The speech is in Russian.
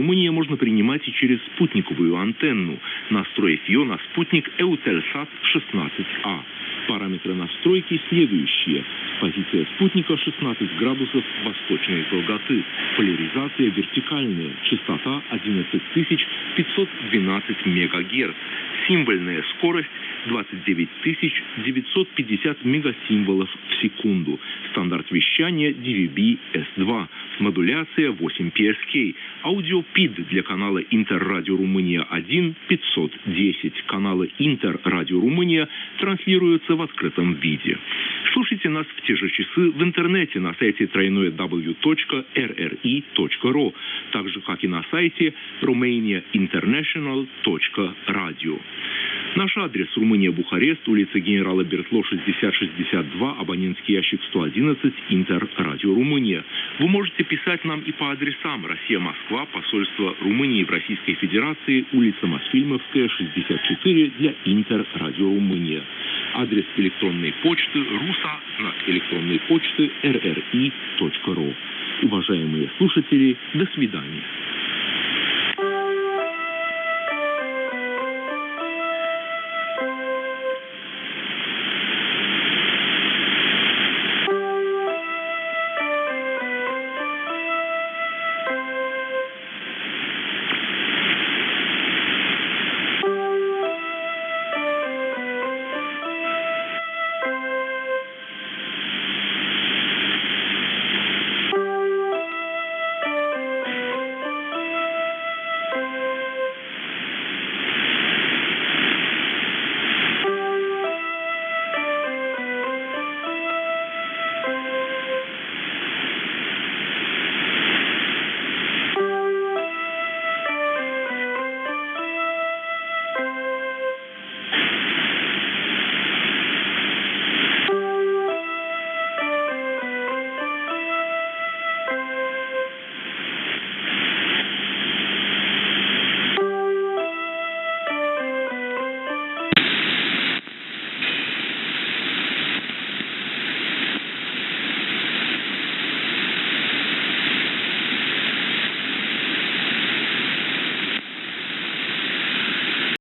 Румыния можно принимать и через спутниковую антенну, настроив ее на спутник Eutelsat 16A. Параметры настройки следующие. Позиция спутника 16 градусов восточной долготы. Поляризация вертикальная. Частота 11512 МГц. Символьная скорость 29950 мегасимволов в секунду. Стандарт вещания DVB-S2. Модуляция 8 PSK. Аудиопид для канала Интеррадио Румыния 1 510. Каналы Интеррадио Румыния транслируются в открытом виде. Слушайте нас в те же часы в интернете на сайте www.rri.ro, так же, как и на сайте romaniainternational.radio. Наш адрес: Румыния, Бухарест, улица генерала Бертло, 6062, абонентский ящик 111, Интеррадио Румыния. Вы можете писать нам и по адресам: Россия, Москва, посольство Румынии в Российской Федерации, улица Мосфильмовская, 64, для Интеррадио Румыния. Адрес электронной почты РУСА, знак электронной почты rri.ro. Уважаемые слушатели, до свидания.